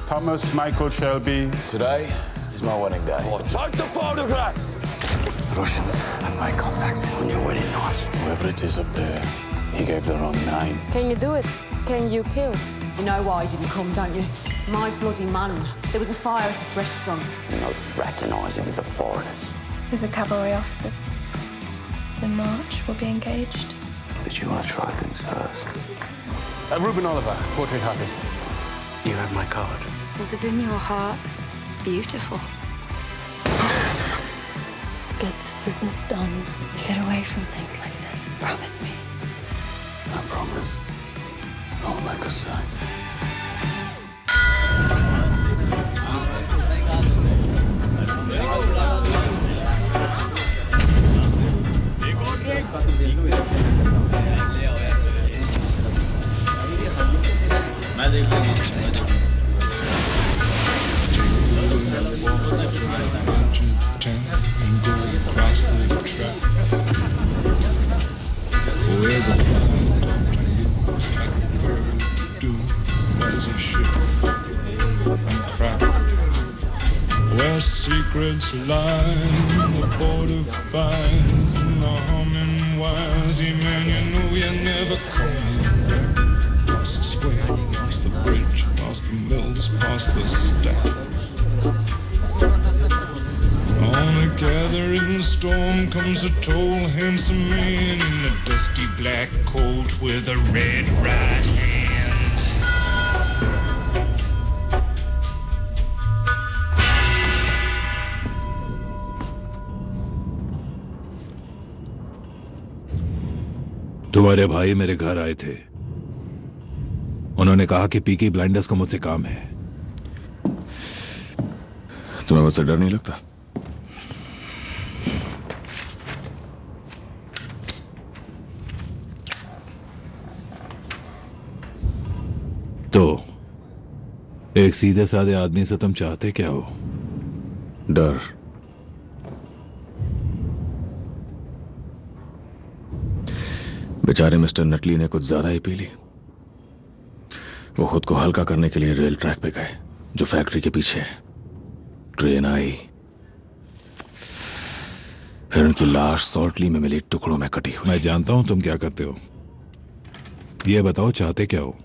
Thomas Michael Shelby. Today is my wedding day. Oh, take the photograph! The Russians have made contact on your wedding night. Whoever it is up there, he gave the wrong name. Can you do it? Can you kill? You know why I didn't come, don't you? My bloody man. There was a fire at his restaurant. No fraternising with the foreigners. As a cavalry officer, the march will be engaged. But you want to try things first. Ruben Oliver, portrait artist. You have my card. What was in your heart was beautiful. Just get this business done. Get away from things like this. Promise me. I promise. I'll make us safe. And go across the track. Where the blind like a bird do as a ship and crack. Where secrets lie, the border finds and the humming wires. Yeah, man, you know you're never coming back. Past the square, past the bridge, past the mills, past the stack. On a gathering storm comes a tall, handsome man in a dusty black coat with a red right hand. तुम्हारे भाई मेरे घर आए थे। उन्होंने कहा कि Peaky blinders को मुझसे काम है। तुम्हें मुझसे डर नहीं लगता? तो एक सीधे साधे आदमी से तुम चाहते क्या हो? डर। बेचारे मिस्टर नटली ने कुछ ज्यादा ही पी ली। वो खुद को हल्का करने के लिए रेल ट्रैक पे गए जो फैक्ट्री के पीछे है। ट्रेन आई, फिर उनकी लाश सॉल्टली में मिली टुकड़ों में कटी हुई। मैं जानता हूं तुम क्या करते हो। ये बताओ चाहते क्या हो?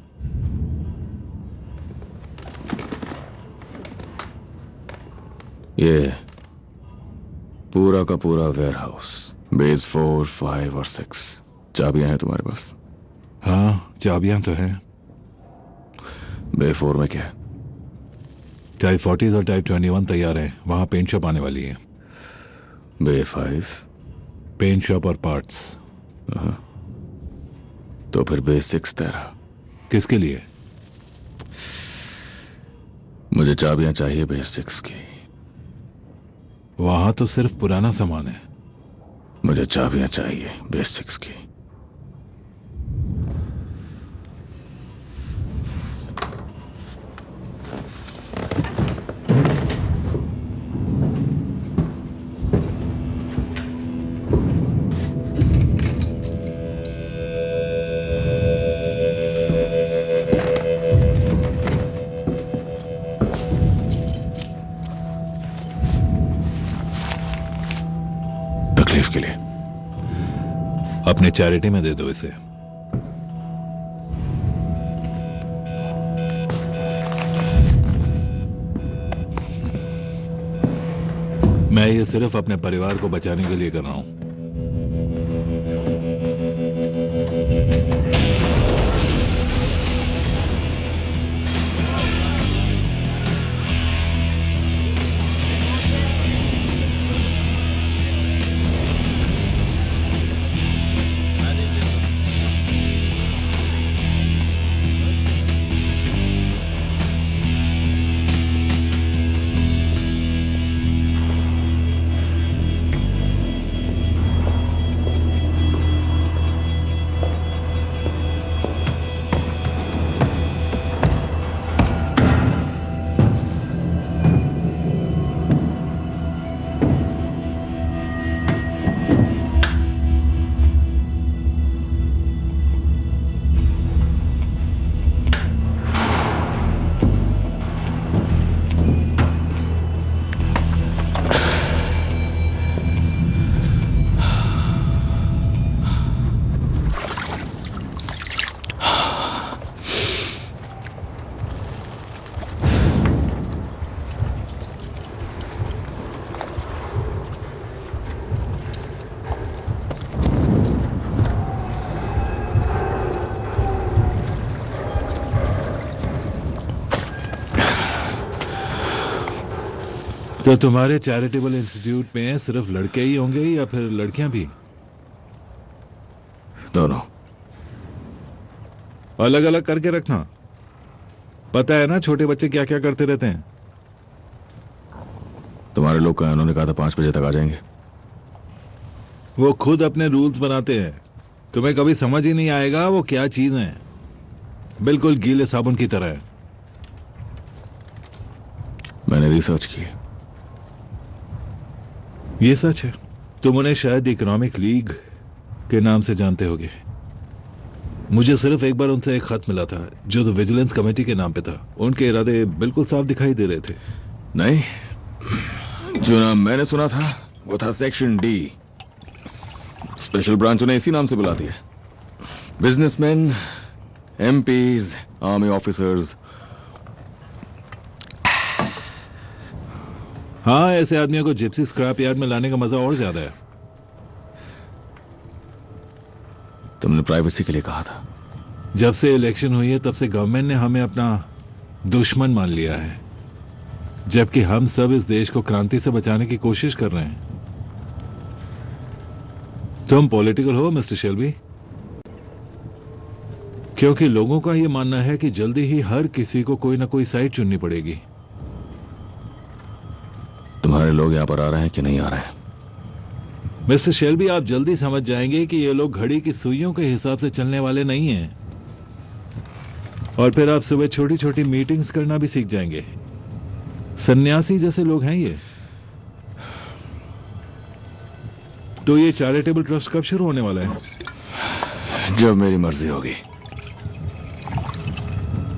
ये पूरा का पूरा वेयरहाउस, बेस 4, 5 और 6। चाबियां हैं तुम्हारे पास? हाँ, चाबियां तो हैं। बे 4 में क्या है? टाइप 40 और टाइप 21 तैयार हैं। वहां पेंट शॉप आने वाली है। बे 5? पेंट शॉप और पार्ट्स। तो फिर बे 6 तेरा। किसके लिए? मुझे चाबियां चाहिए बे 6 की। वहां तो सिर्फ पुराना सामान है। मुझे चाबियां चाहिए बे 6 की। तकलीफ के लिए अपने चैरिटी में दे दो इसे। मैं ये सिर्फ अपने परिवार को बचाने के लिए कर रहा हूं। तो तुम्हारे चैरिटेबल इंस्टीट्यूट में सिर्फ लड़के ही होंगे या फिर लड़कियां भी? दोनों। अलग अलग करके रखना। पता है ना छोटे बच्चे क्या क्या करते रहते हैं। तुम्हारे लोग का उन्होंने कहा था 5 बजे तक आ जाएंगे। वो खुद अपने रूल्स बनाते हैं, तुम्हें कभी समझ ही नहीं आएगा वो क्या चीज है। बिल्कुल गीले साबुन की तरह है। मैंने रिसर्च की। ये सच है। तुम उन्हें शायद इकोनॉमिक लीग के नाम से जानते होगे। मुझे सिर्फ एक बार उनसे एक खत मिला था जो द विजिलेंस कमेटी के नाम पे था। उनके इरादे बिल्कुल साफ दिखाई दे रहे थे। नहीं, जो नाम मैंने सुना था वो था सेक्शन डी। स्पेशल ब्रांच उन्हें इसी नाम से बुलाती है। Businessman, MPs, army officers. हाँ, ऐसे आदमियों को जिप्सी स्क्रैप यार्ड में लाने का मजा और ज्यादा है। तुमने प्राइवेसी के लिए कहा था। जब से इलेक्शन हुई है तब से गवर्नमेंट ने हमें अपना दुश्मन मान लिया है, जबकि हम सब इस देश को क्रांति से बचाने की कोशिश कर रहे हैं। तुम पॉलिटिकल हो मिस्टर शेल्बी? क्योंकि लोगों का यह मानना है कि जल्दी ही हर किसी को कोई ना कोई साइड चुननी पड़ेगी। तुम्हारे लोग यहां पर आ रहे हैं कि नहीं आ रहे हैं? मिस्टर शेल्बी, आप जल्दी समझ जाएंगे कि ये लोग घड़ी की सुइयों के हिसाब से चलने वाले नहीं हैं। और फिर आप सुबह छोटी छोटी मीटिंग्स करना भी सीख जाएंगे। सन्यासी जैसे लोग हैं ये। तो ये चैरिटेबल ट्रस्ट कब शुरू होने वाला है? जब मेरी मर्जी होगी।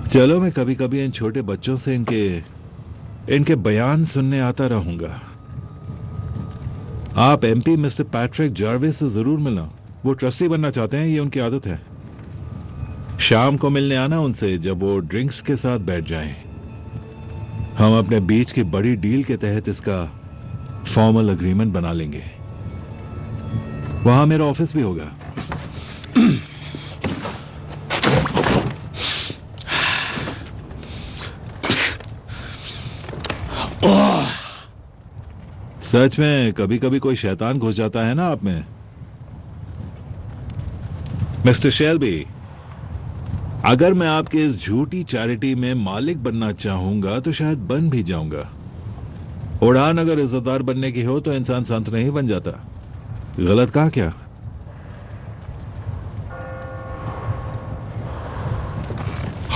चलो, मैं कभी कभी इन छोटे बच्चों से इनके बयान सुनने आता रहूंगा। आप एमपी मिस्टर पैट्रिक जार्विस से जरूर मिलना। वो ट्रस्टी बनना चाहते हैं, ये उनकी आदत है। शाम को मिलने आना उनसे जब वो ड्रिंक्स के साथ बैठ जाएं। हम अपने बीच की बड़ी डील के तहत इसका फॉर्मल एग्रीमेंट बना लेंगे। वहां मेरा ऑफिस भी होगा। सच में कभी कभी कोई शैतान घुस जाता है ना आप में। मिस्टर शेल्बी, अगर मैं आपके इस झूठी चैरिटी में मालिक बनना चाहूंगा तो शायद बन भी जाऊंगा। उड़ान अगर इज्जतदार बनने की हो तो इंसान संत नहीं बन जाता। गलत कहा क्या?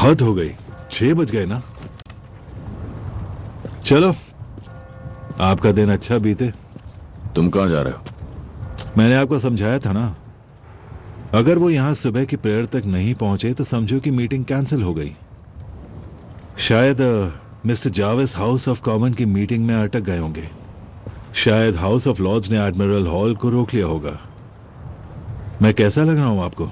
हद हो गई। 6 बज गए ना। चलो, आपका दिन अच्छा बीते। तुम कहां जा रहे हो? मैंने आपको समझाया था ना, अगर वो यहां सुबह की प्रेयर तक नहीं पहुंचे तो समझो कि मीटिंग कैंसिल हो गई। शायद मिस्टर जाविस हाउस ऑफ कॉमन की मीटिंग में अटक गए होंगे। शायद हाउस ऑफ लॉर्ड्स ने एडमिरल हॉल को रोक लिया होगा। मैं कैसा लग रहा हूं आपको?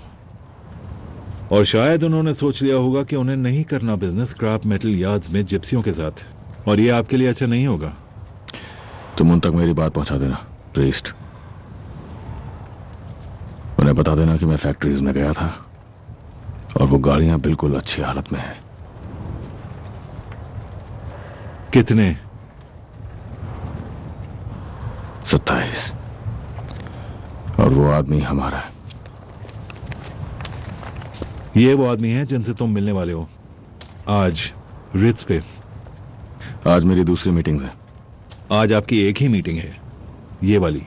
और शायद उन्होंने सोच लिया होगा कि उन्हें नहीं करना बिजनेस स्क्रैप मेटल यार्ड्स में जिप्सियों के साथ, और ये आपके लिए अच्छा नहीं होगा। तुम उन तक मेरी बात पहुंचा देना, प्रीस्ट। उन्हें बता देना कि मैं फैक्ट्रीज में गया था और वो गाड़ियां बिल्कुल अच्छी हालत में हैं। कितने? 27। और वो आदमी हमारा है। ये वो आदमी है जिनसे तुम मिलने वाले हो आज रिट्स पे। आज मेरी दूसरी मीटिंग्स है। आज आपकी एक ही मीटिंग है, ये वाली,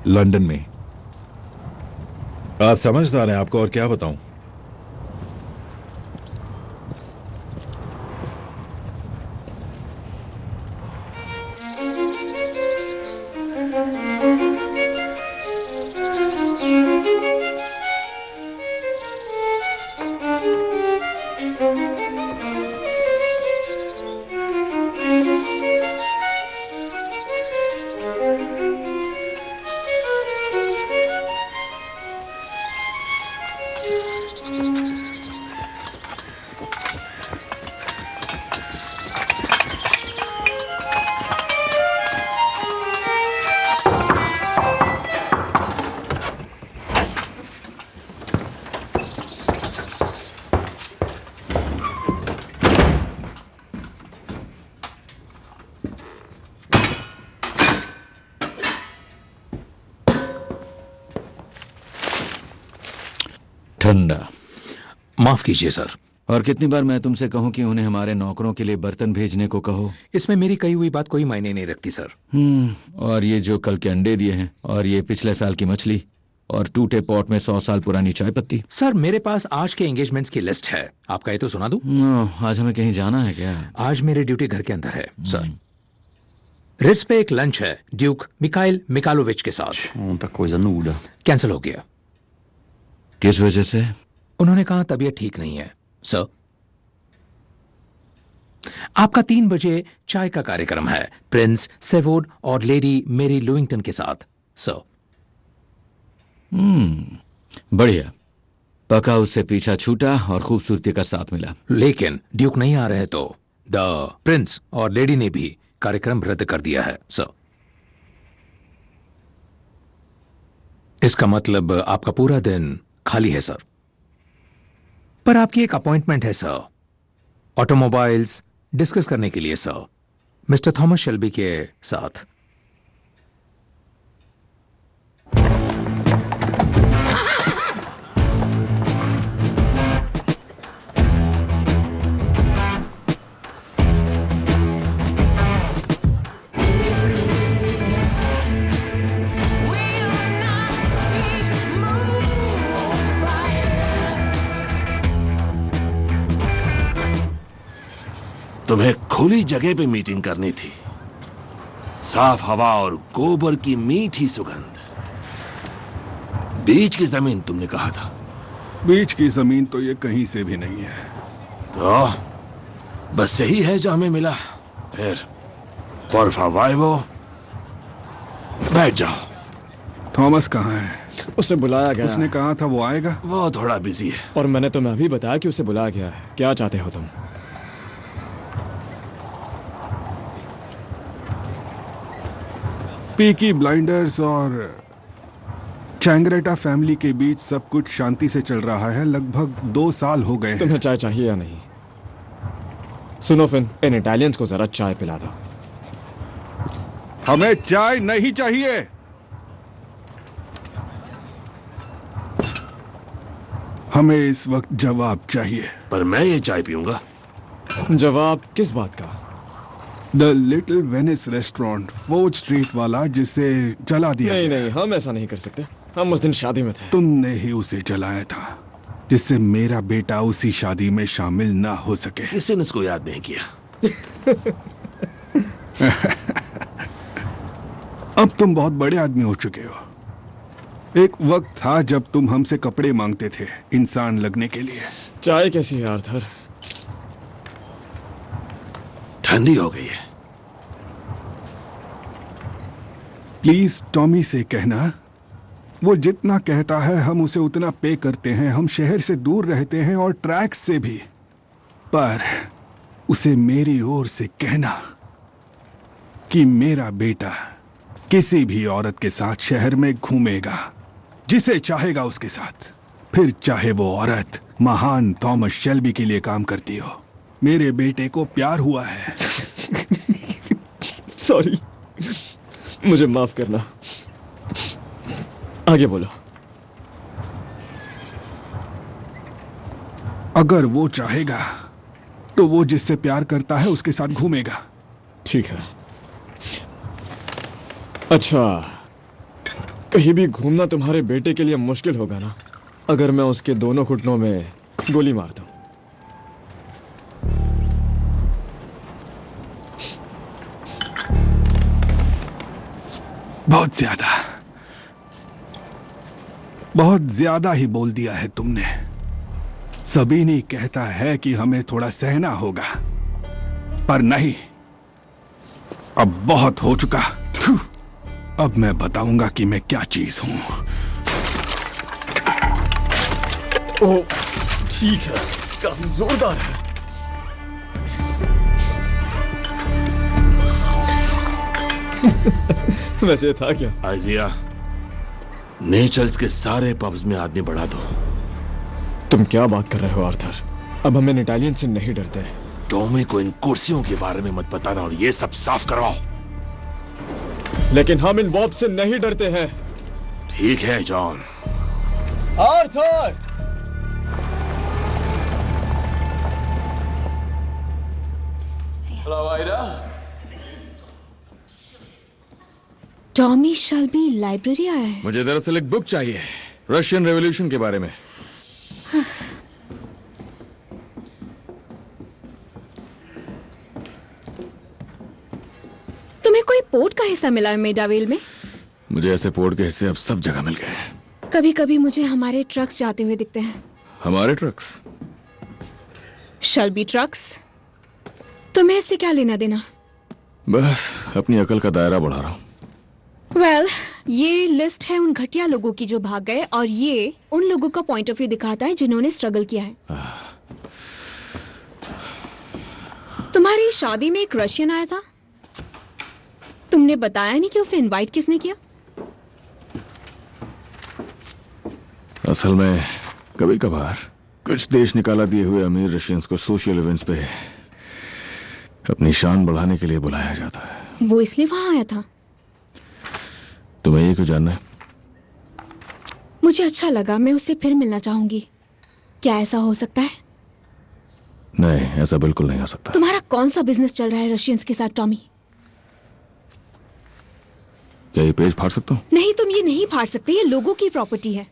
लंदन में। आप समझदार हैं, आपको और क्या बताऊं। ठंडा। माफ कीजिए सर। और कितनी बार मैं तुमसे कहूं कि उन्हें हमारे नौकरों के लिए बर्तन भेजने को कहो? इसमें मेरी कही हुई बात कोई मायने नहीं रखती सर। और ये जो कल के अंडे दिए हैं, और ये पिछले साल की मछली, और टूटे पॉट में 100 साल पुरानी चाय पत्ती। सर मेरे पास आज के एंगेजमेंट्स की लिस्ट है, आपका ये तो सुना दूं? आज हमें कहीं जाना है क्या? आज मेरी ड्यूटी घर के अंदर है सर। रिट्स पे एक लंच है ड्यूक मिखाइल मिकालोविच के साथ। कैंसिल हो गया। किस वजह से? उन्होंने कहा तबीयत ठीक नहीं है सर। आपका 3 बजे चाय का कार्यक्रम है प्रिंस सेवोड और लेडी मेरी लुइंगटन के साथ सर। बढ़िया। पका उससे पीछा छूटा और खूबसूरती का साथ मिला। लेकिन ड्यूक नहीं आ रहे तो द प्रिंस और लेडी ने भी कार्यक्रम रद्द कर दिया है सर। इसका मतलब आपका पूरा दिन खाली है सर। पर आपकी एक अपॉइंटमेंट है सर, ऑटोमोबाइल्स डिस्कस करने के लिए सर, मिस्टर थॉमस शेल्बी के साथ। तुम्हें खुली जगह पे मीटिंग करनी थी। साफ हवा और गोबर की मीठी सुगंध। बीच की जमीन तुमने कहा था। बीच की जमीन तो ये कहीं से भी नहीं है। तो बस यही है जो हमें मिला। फिर por favor, बैठ जाओ। थॉमस कहाँ है? उसे बुलाया गया। उसने कहा था वो आएगा। वो थोड़ा बिजी है। और मैंने तुम्हें अभी बताया कि उसे बुलाया गया है। क्या चाहते हो तुम? पीकी ब्लाइंडर्स और चैंग्रेटा फैमिली के बीच सब कुछ शांति से चल रहा है। लगभग 2 साल हो गए हैं। तुम्हें चाय चाहिए या नहीं? सुनो फिन, इन इटालियंस को जरा चाय पिला दो। हमें चाय नहीं चाहिए। हमें इस वक्त जवाब चाहिए। पर मैं ये चाय पीऊंगा। जवाब किस बात का? The little Venice restaurant, 4th street वाला, जिसे जला दिया। नहीं, हम ऐसा नहीं कर सकते। हम उस दिन शादी में थे। तुमने ही उसे जलाया था, जिससे मेरा बेटा उसी शादी में शामिल ना हो सके। किसी ने उसको याद नहीं किया। अब तुम बहुत बड़े आदमी हो चुके हो। एक वक्त था जब तुम हमसे कपड़े मांगते थे इंसान लगने के लिए। चाय कैसी है आर्थर? ठंडी हो गई है। प्लीज टॉमी से कहना, वो जितना कहता है हम उसे उतना पे करते हैं। हम शहर से दूर रहते हैं और ट्रैक्स से भी। पर उसे मेरी ओर से कहना कि मेरा बेटा किसी भी औरत के साथ शहर में घूमेगा, जिसे चाहेगा उसके साथ, फिर चाहे वो औरत महान थॉमस शेल्बी के लिए काम करती हो। मेरे बेटे को प्यार हुआ है। सॉरी, मुझे माफ करना। आगे बोलो। अगर वो चाहेगा तो वो जिससे प्यार करता है उसके साथ घूमेगा। ठीक है। अच्छा, कहीं भी घूमना तुम्हारे बेटे के लिए मुश्किल होगा ना, अगर मैं उसके दोनों घुटनों में गोली मार दूं? बहुत ज्यादा ही बोल दिया है तुमने। सबीनी कहता है कि हमें थोड़ा सहना होगा, पर नहीं, अब बहुत हो चुका। अब मैं बताऊंगा कि मैं क्या चीज हूं। ओह, ठीक है, काफी जोरदार है। वैसे था क्या? आइजिया, नेचर्स के सारे पब्स में आदमी बढ़ा दो। तुम क्या बात कर रहे हो आर्थर? अब हम इन इटालियन से नहीं डरते। टॉमी को इन कुर्सियों के बारे में मत बताना और ये सब साफ करवाओ। लेकिन हम इन वॉब से नहीं डरते हैं। ठीक है John. Arthur! Hello, Ida. Tommy Shelby library आया है। मुझे दरअसल एक बुक चाहिए रशियन रेवोल्यूशन के बारे में। तुम्हें कोई पोर्ट का हिस्सा मिला है मेडावेल में? मुझे ऐसे पोर्ट के हिस्से अब सब जगह मिल गए हैं। कभी कभी मुझे हमारे ट्रक्स जाते हुए दिखते हैं। हमारे ट्रक्स? Shelby trucks. तुम्हें इससे क्या लेना देना? बस अपनी अकल का दायरा बढ़ा रहा हूँ। वेल, ये लिस्ट है उन घटिया लोगों की जो भाग गए, और ये उन लोगों का पॉइंट ऑफ व्यू दिखाता है जिन्होंने स्ट्रगल किया है। तुम्हारी शादी में एक रशियन आया था, तुमने बताया नहीं कि उसे इनवाइट किसने किया? असल में कभी कभार कुछ देश निकाला दिए हुए अमीर रशियंस को सोशल इवेंट्स पे अपनी शान बढ़ाने के लिए बुलाया जाता है। वो इसलिए वहां आया था? तुम्हें ये क्यों जानना है? मुझे अच्छा लगा, मैं उससे फिर मिलना चाहूंगी। क्या ऐसा हो सकता है? नहीं, ऐसा बिल्कुल नहीं हो सकता। तुम्हारा कौन सा बिजनेस चल रहा है रशियंस के साथ, टॉमी? क्या ये पेज फाड़ सकता हूँ? नहीं, तुम ये नहीं फाड़ सकते, ये लोगों की प्रॉपर्टी है।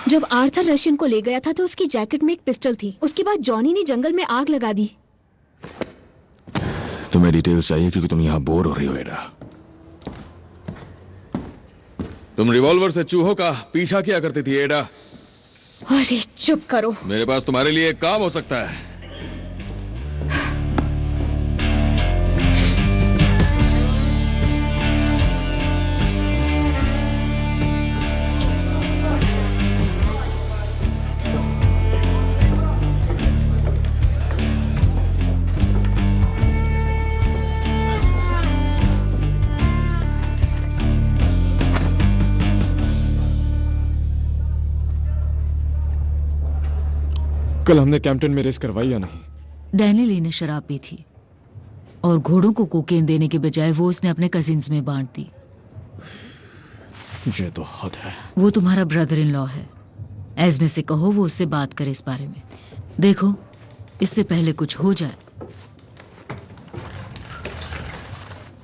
जब आर्थर रशियन को ले गया था तो उसकी जैकेट में एक पिस्टल थी। उसके बाद जॉनी ने जंगल में आग लगा दी। तुम्हें डिटेल्स चाहिए क्योंकि तुम यहाँ बोर हो रही हो एडा। तुम रिवॉल्वर से चूहों का पीछा किया करती थी एडा। अरे चुप करो। मेरे पास तुम्हारे लिए एक काम हो सकता है। कल हमने कैंपटन में रेस करवाई या नहीं? डैनियली ने शराब पी थी और घोड़ों को कोकेन देने के बजाय वो उसने अपने कजिन्स में बांट दी। ये तो हद है। वो तुम्हारा ब्रदर इन लॉ है। एज़मे से कहो वो उससे बात करे इस बारे में। देखो, इससे पहले कुछ हो जाए,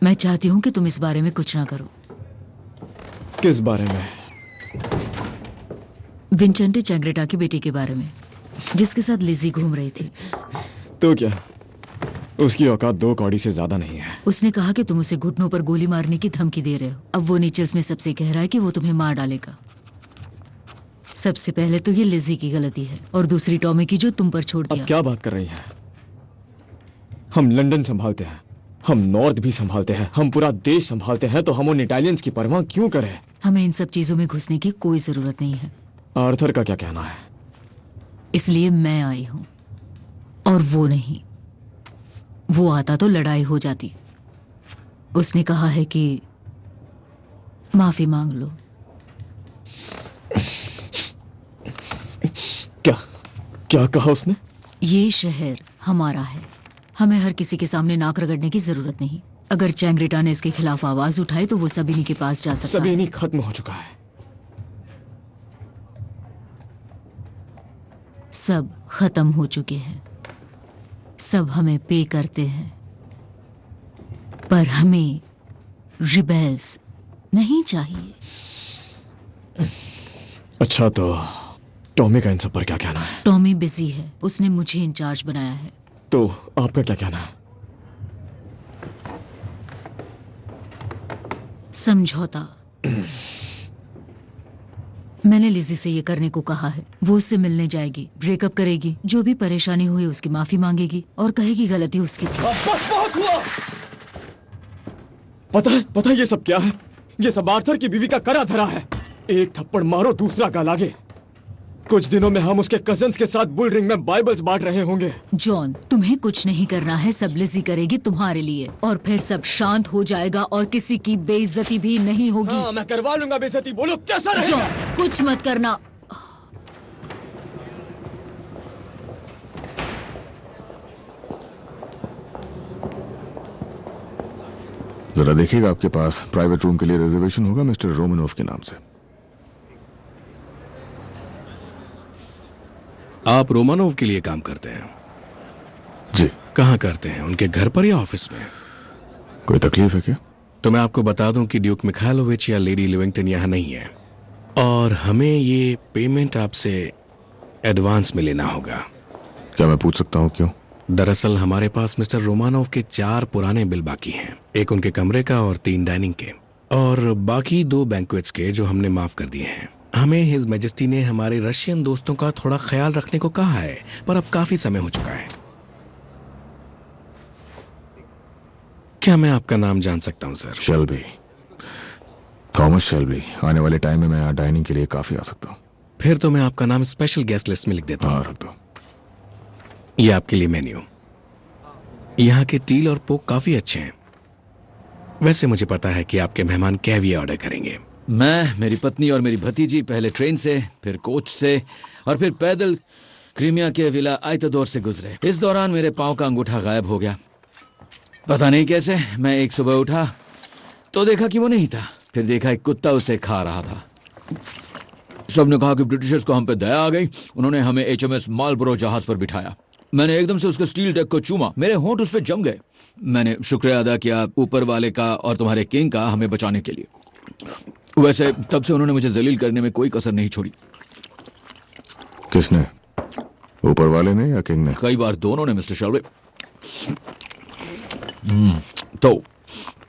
मैं चाहती हूं कि तुम इस बारे में कुछ ना करो। किस बारे में? विंचेंटे चैंग्रेटा की बेटी के बारे में, जिसके साथ लिजी घूम रही थी। तो क्या उसकी औकात 2 कौड़ी से ज्यादा नहीं है? उसने कहा कि तुम उसे घुटनों पर गोली मारने की धमकी दे रहे हो। अब वो नीचल्स में सबसे कह रहा है कि वो तुम्हें मार डालेगा। सबसे पहले तो ये लिजी की गलती है और दूसरी टॉमी की जो तुम पर छोड़ दिया। अब क्या बात कर रही है? हम लंदन संभालते हैं, हम नॉर्थ भी संभालते हैं, हम पूरा देश संभालते हैं, तो हम उन इटालियंस की परवाह क्यों करें? हमें इन सब चीजों में घुसने की कोई जरूरत नहीं है। आर्थर का क्या कहना है? इसलिए मैं आई हूं और वो नहीं। वो आता तो लड़ाई हो जाती। उसने कहा है कि माफी मांग लो। क्या कहा उसने? ये शहर हमारा है, हमें हर किसी के सामने नाक रगड़ने की जरूरत नहीं। अगर चैंग्रेटा ने इसके खिलाफ आवाज उठाई तो वो सबिनी के पास जा सकता है। सबिनी खत्म हो चुका है। सब खत्म हो चुके हैं, सब हमें पे करते हैं, पर हमें रिबेल्स नहीं चाहिए। अच्छा, तो टॉमी का इन सब पर क्या कहना है? टॉमी बिजी है, उसने मुझे इंचार्ज बनाया है। तो आपका क्या कहना है? समझौता। मैंने लिजी से ये करने को कहा है। वो उससे मिलने जाएगी, ब्रेकअप करेगी, जो भी परेशानी हुई उसकी माफी मांगेगी और कहेगी गलती उसकी थी। बस बहुत हुआ। पता है ये सब क्या है? ये सब आर्थर की बीवी का करा धरा है। एक थप्पड़ मारो, दूसरा गाल आगे। कुछ दिनों में हम उसके कजन्स के साथ बुल रिंग में बाइबल्स बांट रहे होंगे। जॉन, तुम्हें कुछ नहीं करना है, सब लिजी करेगी तुम्हारे लिए और फिर सब शांत हो जाएगा और किसी की बेइज्जती भी नहीं होगी। हाँ, मैं करवा लूंगा बेइज्जती। बोलो कैसा रहेगा? जॉन, कुछ मत करना। जरा देखिएगा, आपके पास प्राइवेट रूम के लिए रिजर्वेशन होगा मिस्टर रोमनोव के नाम से। आप रोमानोव के लिए काम करते हैं? जी, कहाँ करते हैं, उनके घर पर या ऑफिस में? कोई तकलीफ है क्या? तो मैं आपको बता दूं कि ड्यूक मिखाइलोविच या लेडी लिविंगटन यहाँ नहीं है, और हमें ये पेमेंट आपसे एडवांस में लेना होगा। क्या मैं पूछ सकता हूँ क्यों? दरअसल हमारे पास मिस्टर रोमानोव के 4 पुराने बिल बाकी हैं, एक उनके कमरे का और 3 डाइनिंग के, और बाकी 2 बैंक्वेट्स के जो हमने माफ कर दिए हैं। हमें हिज मैजेस्टी ने हमारे रशियन दोस्तों का थोड़ा ख्याल रखने को कहा है, पर अब काफी समय हो चुका है। क्या मैं आपका नाम जान सकता हूँ सर? Shelby, Thomas Shelby. आने वाले टाइम में मैं यहाँ डाइनिंग के लिए काफी आ सकता हूँ। फिर तो मैं आपका नाम स्पेशल गेस्ट लिस्ट में लिख देता हूँ। हाँ, रख दो। ये आपके लिए मेन्यू। यहाँ के टील और पोक काफी अच्छे हैं। वैसे मुझे पता है कि आपके मेहमान कैवियर ऑर्डर करेंगे। मैं, मेरी पत्नी और मेरी भतीजी पहले ट्रेन से, फिर कोच से और फिर पैदल क्रीमिया के विला आयतदोर से गुजरे। इस दौरान मेरे पांव का अंगूठा गायब हो गया। पता नहीं कैसे। मैं एक सुबह उठा तो देखा कि वो नहीं था। फिर देखा एक कुत्ता उसे खा रहा था। सबने कहा कि ब्रिटिशर्स को हम पे दया आ गई। उन्होंने हमें HMS मालब्रो जहाज पर बिठाया। मैंने एकदम से उसके स्टील डेक को चूमा। मेरे होंठ उस पर जम गए। मैंने शुक्रिया अदा किया ऊपर वाले का और तुम्हारे किंग का हमें बचाने के लिए। वैसे तब से उन्होंने मुझे जलील करने में कोई कसर नहीं छोड़ी। किसने? ऊपर वाले ने या किंग ने? कई बार दोनों ने मिस्टर शेल्बी।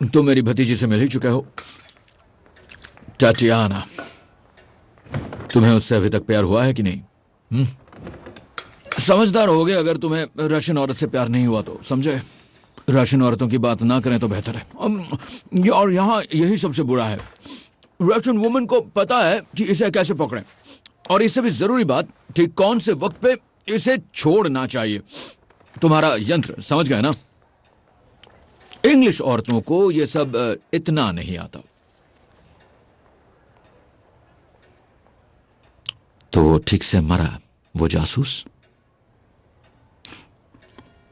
तो मेरी भतीजी से मिल ही चुके हो, टाटियाना। तुम्हें उससे अभी तक प्यार हुआ है कि नहीं? समझदार होगे अगर तुम्हें रशियन औरत से प्यार नहीं हुआ तो, समझे? रशियन औरतों की बात ना करें तो बेहतर है। और यहाँ यही सबसे बुरा है। रशियन वुमन को पता है कि इसे कैसे पकड़ें, और इससे भी जरूरी बात, ठीक कौन से वक्त पे इसे छोड़ना चाहिए। तुम्हारा यंत्र, समझ गए ना? इंग्लिश औरतों को यह सब इतना नहीं आता। तो वो ठीक से मरा, वो जासूस?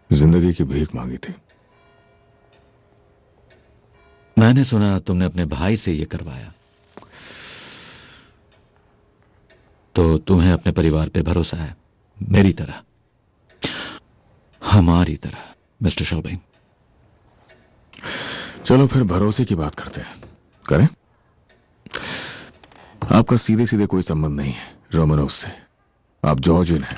जिंदगी की भीख मांगी थी। मैंने सुना तुमने अपने भाई से ये करवाया। तो तुम्हें अपने परिवार पे भरोसा है, मेरी तरह, हमारी तरह, मिस्टर शेल्बी। चलो फिर भरोसे की बात करते हैं। करें? आपका सीधे सीधे कोई संबंध नहीं है रोमानोव से। आप जॉर्जियन हैं।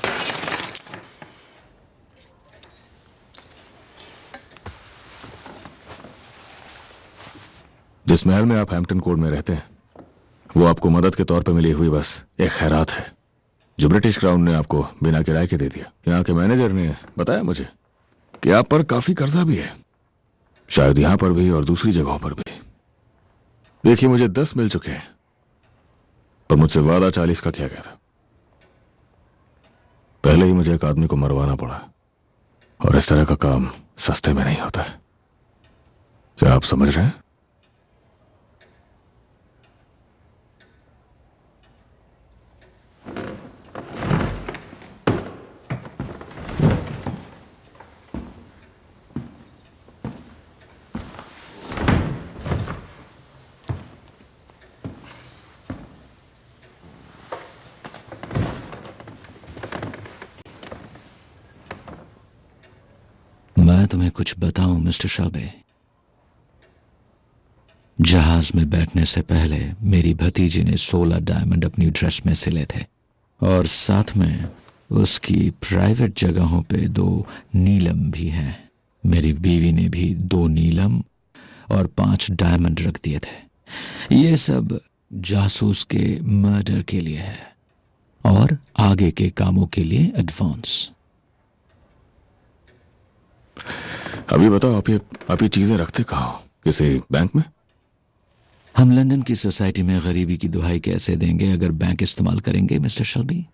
जिस महल में आप हैम्पटन कोर्ट में रहते हैं, वो आपको मदद के तौर पे मिली हुई बस एक खैरात है जो ब्रिटिश क्राउन ने आपको बिना किराए के दे दिया। यहाँ के मैनेजर ने बताया मुझे कि आप पर काफी कर्जा भी है, शायद यहां पर भी और दूसरी जगहों पर भी। देखिए, मुझे 10 मिल चुके हैं, पर मुझसे वादा 40 का किया गया था। पहले ही मुझे एक आदमी को मरवाना पड़ा, और इस तरह का काम सस्ते में नहीं होता है। क्या आप समझ रहे हैं? मैं तुम्हें कुछ बताऊं मिस्टर शेल्बी। जहाज में बैठने से पहले मेरी भतीजी ने 16 डायमंड अपनी ड्रेस में सिले थे, और साथ में उसकी प्राइवेट जगहों पे 2 नीलम भी हैं। मेरी बीवी ने भी 2 नीलम और 5 डायमंड रख दिए थे। ये सब जासूस के मर्डर के लिए है और आगे के कामों के लिए एडवांस। अभी बताओ, आप ये चीजें रखते कहाँ हो? किसी बैंक में? हम लंदन की सोसाइटी में गरीबी की दुहाई कैसे देंगे अगर बैंक इस्तेमाल करेंगे मिस्टर शेल्बी?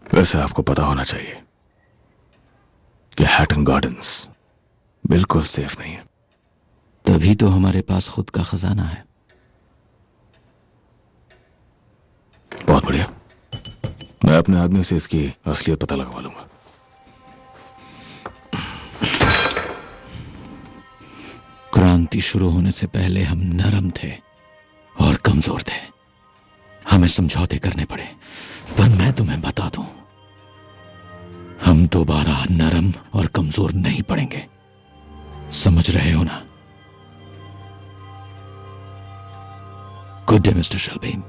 वैसे आपको पता होना चाहिए कि हैटन गार्डन्स बिल्कुल सेफ नहीं है। तभी तो हमारे पास खुद का खजाना है। बहुत बढ़िया, मैं अपने आदमी से इसकी असलियत पता लगवा लूंगा। क्रांति शुरू होने से पहले हम नरम थे और कमजोर थे। हमें समझौते करने पड़े, पर मैं तुम्हें बता दूं, हम दोबारा नरम और कमजोर नहीं पड़ेंगे, समझ रहे हो ना? Good day mister Shelby.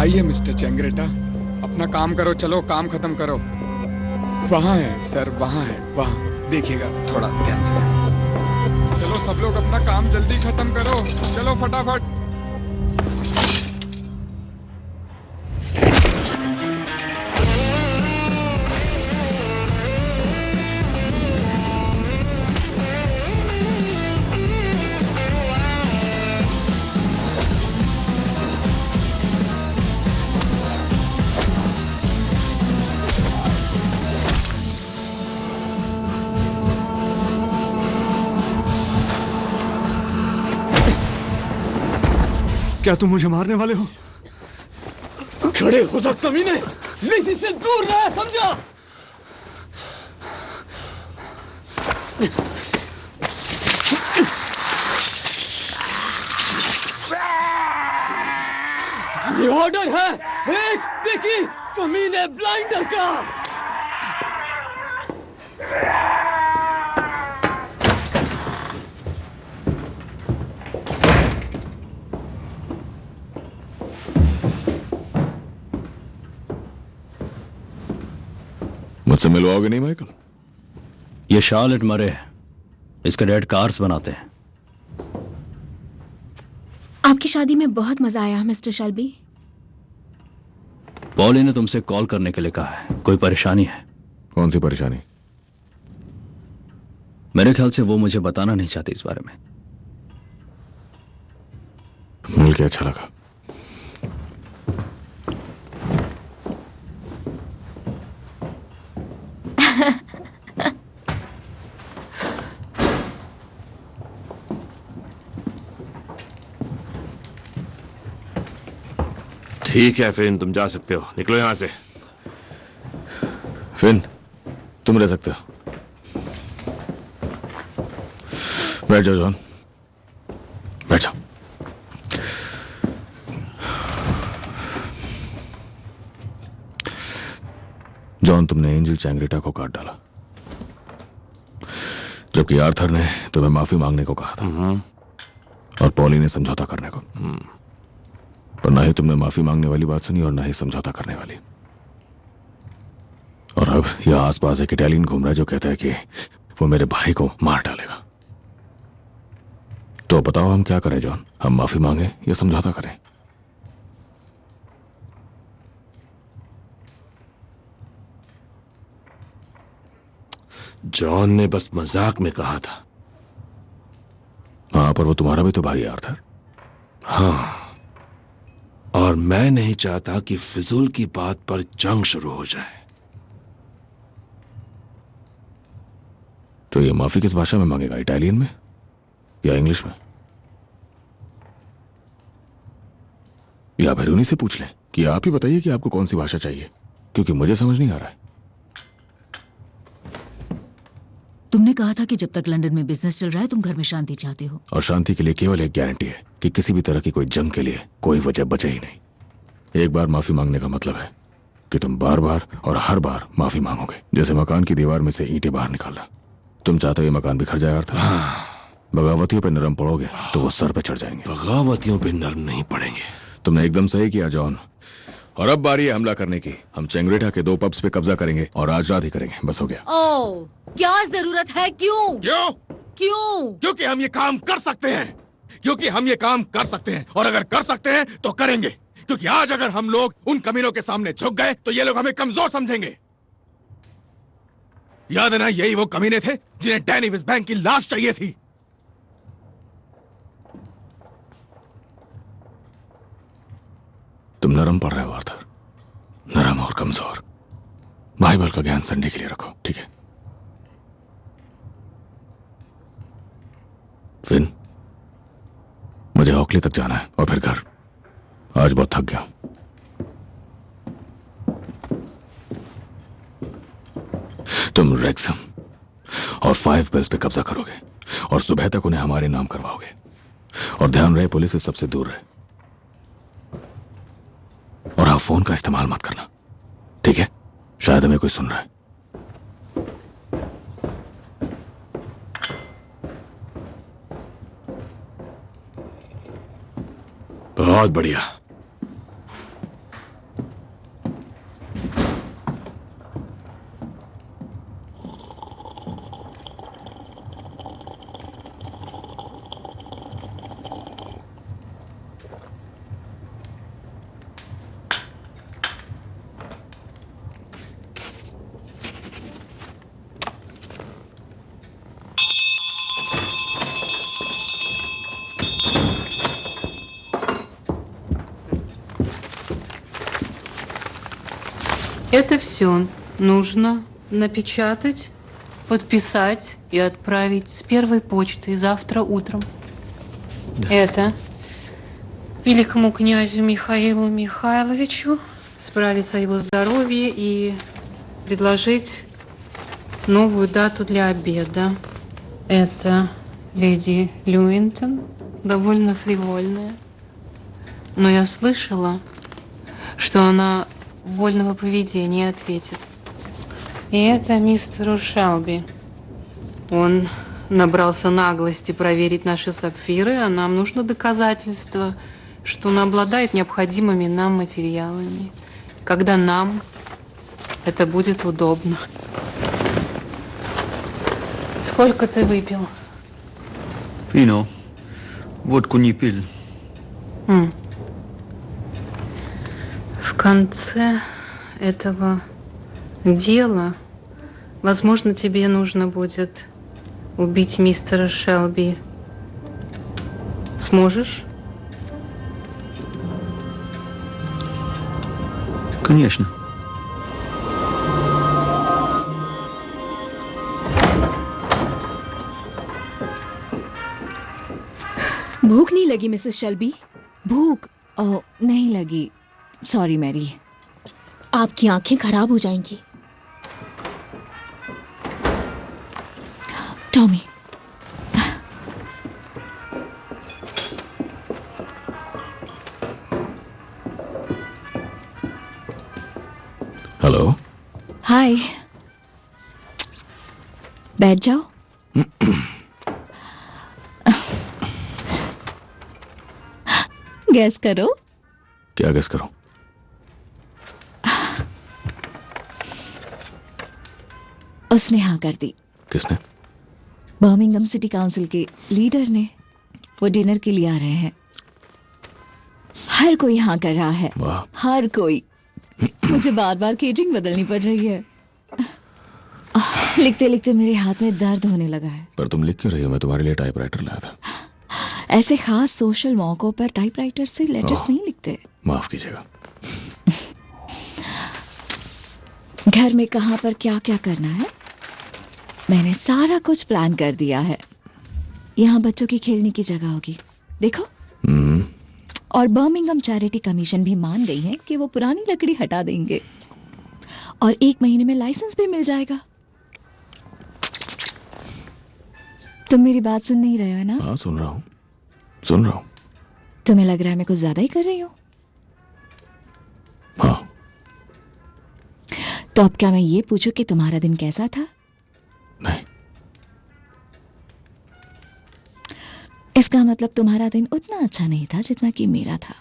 आइए मिस्टर चेंगरेटा, अपना काम करो, चलो काम खत्म करो। वहाँ है सर, वहाँ है, वहाँ देखिएगा थोड़ा ध्यान से। चलो सब लोग अपना काम जल्दी खत्म करो, चलो फटाफट। क्या तुम मुझे मारने वाले हो? खड़े हो जा कमीने, लिसी से दूर रह, समझा? ये ऑर्डर है एक पिकी कमीने ब्लाइंडर का। मुझसे मिलवाओगे नहीं माइकल? ये शार्लेट मरे है, इसके डैड कार्स बनाते हैं। आपकी शादी में बहुत मजा आया मिस्टर शेल्बी। पॉली ने तुमसे कॉल करने के लिए कहा है, कोई परेशानी है? कौन सी परेशानी? मेरे ख्याल से वो मुझे बताना नहीं चाहती इस बारे में। मिल के अच्छा लगा। ठीक है फिन, तुम जा सकते हो, निकलो यहां से। फिन, तुम रह सकते हो। बैठ जाओ जॉन, बैठ जाओ। जॉन, तुमने एंजल चैंग्रेटा को काट डाला, जबकि आर्थर ने तुम्हें माफी मांगने को कहा था और पॉली ने समझौता करने को। पर ना ही तुमने माफी मांगने वाली बात सुनी और ना ही समझौता करने वाली। और अब यह आसपास एक इटालियन घूम रहा है जो कहता है कि वो मेरे भाई को मार डालेगा। तो बताओ हम क्या करें जॉन? हम माफी मांगे या समझौता करें? जॉन ने बस मजाक में कहा था। हाँ, पर वो तुम्हारा भी तो भाई है आर्थर। हाँ, और मैं नहीं चाहता कि फिजूल की बात पर जंग शुरू हो जाए। तो ये माफी किस भाषा में मांगेगा? इटालियन में या इंग्लिश में? या फिर उन्हीं से पूछ लें कि आप ही बताइए कि आपको कौन सी भाषा चाहिए, क्योंकि मुझे समझ नहीं आ रहा है। तुमने कहा था कि जब तक लंदन में बिजनेस चल रहा है तुम घर में शांति चाहते हो। और शांति के लिए केवल एक गारंटी है कि किसी भी तरह की कोई जंग के लिए कोई वजह बचे ही नहीं। एक बार माफी मांगने का मतलब है कि तुम बार बार और हर बार माफी मांगोगे, जैसे मकान की दीवार में से ईंटें बाहर निकालना। तुम चाहते हो ये मकान बिखर जाए अर्थात? बगावतियों पे नरम पड़ोगे तो वो सर पे चढ़ जाएंगे। बगावतियों पे नरम नहीं पड़ेंगे। तुमने एकदम सही किया जॉन। और अब बारी है हमला करने की। हम चेंगरेटा के 2 पब्स पे कब्जा करेंगे और आज रात ही करेंगे, बस हो गया। ओह, क्या जरूरत है? क्यों? क्यों? क्योंकि हम ये काम कर सकते हैं। क्योंकि हम ये काम कर सकते हैं, और अगर कर सकते हैं तो करेंगे। क्योंकि आज अगर हम लोग उन कमीनों के सामने झुक गए तो ये लोग हमें कमजोर समझेंगे। याद है ना, यही वो कमीने थे जिन्हें डैनी विस्बैंक की लाश चाहिए थी। तुम नरम पड़ रहे हो आर्थर, नरम और कमजोर। बाइबल का ज्ञान संडे के लिए रखो, ठीक है? फिन, मुझे ऑकली तक जाना है और फिर घर। आज बहुत थक गया। तुम रेक्सम और 5 बेल्स पे कब्जा करोगे और सुबह तक उन्हें हमारे नाम करवाओगे। और ध्यान रहे पुलिस से सबसे दूर रहे। और आप फोन का इस्तेमाल मत करना, ठीक है? शायद हमें कोई सुन रहा है। बहुत बढ़िया। Это все нужно напечатать, подписать и отправить с первой почтой завтра утром. Это великому князю Михаилу Михайловичу справиться о его здоровье и предложить новую дату для обеда. Это леди Люинтон, довольно фривольная. Но я слышала, что она вольного поведения ответит. И это мистеру Шелби. Он набрался наглости проверить наши сапфиры, а нам нужно доказательство, что он обладает необходимыми нам материалами. Когда нам это будет удобно. Сколько ты выпил? Вино. Водку не пил. В конце этого дела, возможно, тебе нужно будет убить мистера Шелби. Сможешь? Конечно. भूख नहीं लगी मिसेस शेल्बी? भूख नहीं लगी। Sorry Mary. आपकी आंखें खराब हो जाएंगी। Tommy, hello. हाय। बैठ जाओ। गैस करो। क्या गैस करूं? उसने हाँ कर दी। किसने? बर्मिंघम सिटी काउंसिल के लीडर ने। वो डिनर के लिए आ रहे हैं। हर कोई हाँ कर रहा है। हर कोई। मुझे बार बार केटरिंग बदलनी पड़ रही है। लिखते लिखते मेरे हाथ में दर्द होने लगा है। पर तुम लिख क्यों रही हो? मैं तुम्हारे लिए टाइपराइटर लाया था। ऐसे खास सोशल मौकों पर टाइपराइटर से लेटर्स नहीं लिखते। माफ कीजिएगा। घर में कहाँ पर क्या क्या करना है मैंने सारा कुछ प्लान कर दिया है। यहाँ बच्चों की खेलने की जगह होगी, देखो। और बर्मिंघम चैरिटी कमीशन भी मान गई है कि वो पुरानी लकड़ी हटा देंगे और 1 महीने में लाइसेंस भी मिल जाएगा। तुम मेरी बात सुन नहीं रहे हो ना? हाँ, सुन रहा हूँ, सुन रहा हूँ। तुम्हें लग रहा है मैं कुछ ज्यादा ही कर रही हूँ? हाँ। तो अब क्या मैं ये पूछूं कि तुम्हारा दिन कैसा था? नहीं। इसका मतलब तुम्हारा दिन उतना अच्छा नहीं था जितना कि मेरा था।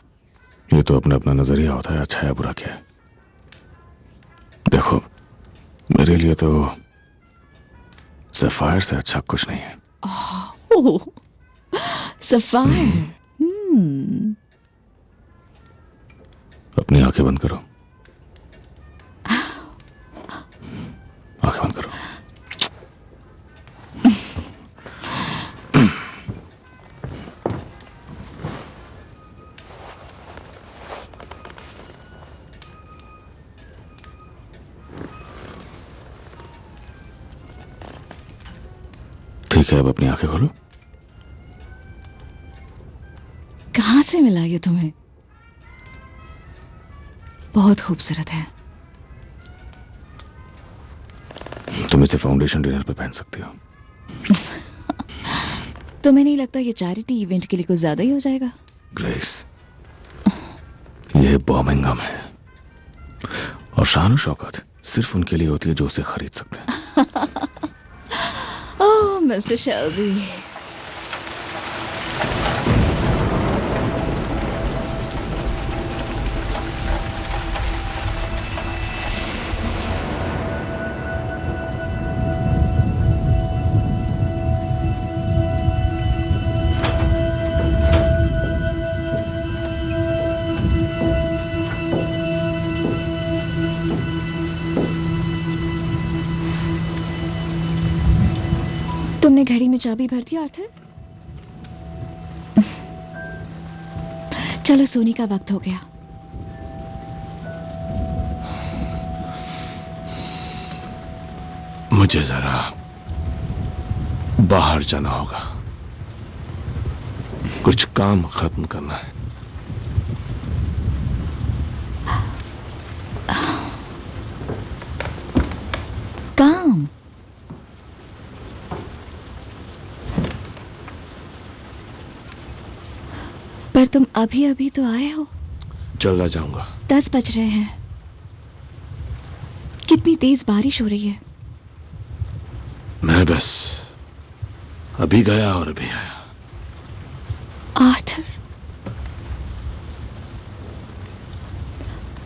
ये तो अपना अपना नजरिया होता है, अच्छा है बुरा क्या है। देखो, मेरे लिए तो सफायर से अच्छा कुछ नहीं है। ओह, सफायर। अपनी आंखें बंद करो। आंखें बंद करो। ठीक है, अब अपनी आंखें खोलो। कहाँ से मिला ये तुम्हें? बहुत खूबसूरत है। तुम इसे फाउंडेशन डिनर पे पहन सकती हो। तुम्हें नहीं लगता ये चैरिटी इवेंट के लिए कुछ ज्यादा ही हो जाएगा? ग्रेस, ये बर्मिंघम है और शान शौकत सिर्फ उनके लिए होती है जो उसे खरीद सकते हैं। ओह मिस्टर शेल्बी, तुमने घड़ी में चाबी भर दी आर्थर? चलो सोने का वक्त हो गया। मुझे जरा बाहर जाना होगा, कुछ काम खत्म करना है। काम? पर तुम अभी अभी तो आए हो। चला जाऊंगा। 10 बज रहे हैं। कितनी तेज बारिश हो रही है। मैं बस अभी गया और अभी आया। आर्थर,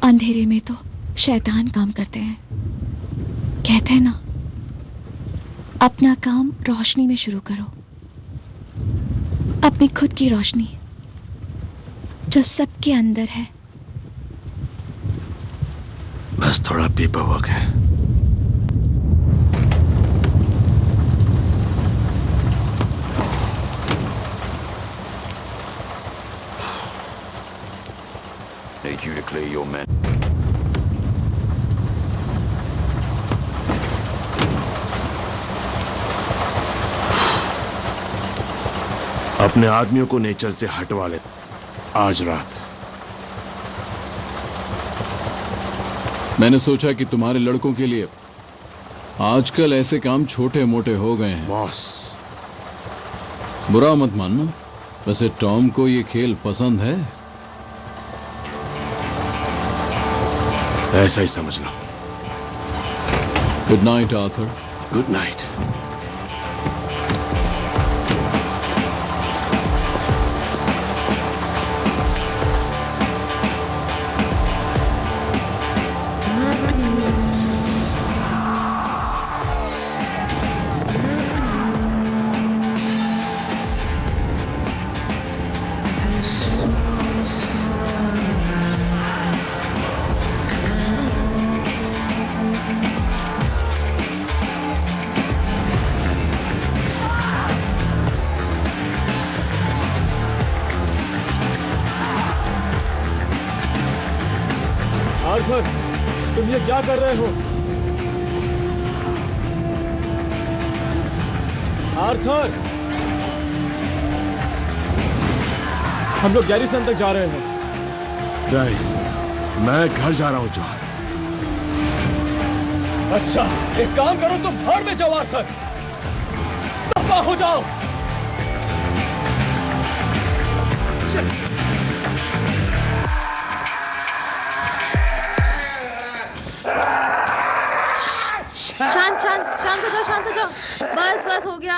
अंधेरे में तो शैतान काम करते हैं। कहते हैं ना, अपना काम रोशनी में शुरू करो, अपनी खुद की रोशनी जो सबके अंदर है। बस थोड़ा पेपर वर्क है। Need you to clear your men. अपने आदमियों को नेचर से हटवा ले आज रात। मैंने सोचा कि तुम्हारे लड़कों के लिए आजकल ऐसे काम छोटे मोटे हो गए हैं। बॉस, बुरा मत मानना, वैसे टॉम को ये खेल पसंद है। ऐसा ही समझ लो। Good night Arthur. Good night. Arthur, तुम ये क्या कर रहे हो? आर्थर, हम लोग गैरिसन तक जा रहे हैं। नहीं, मैं घर जा रहा हूं जॉन। अच्छा, एक काम करो, तुम भाड़ में जाओ आर्थर, दफा हो जाओ। शांत शांत शांत हो जाओ, शांत हो जाओ। बस बस हो गया।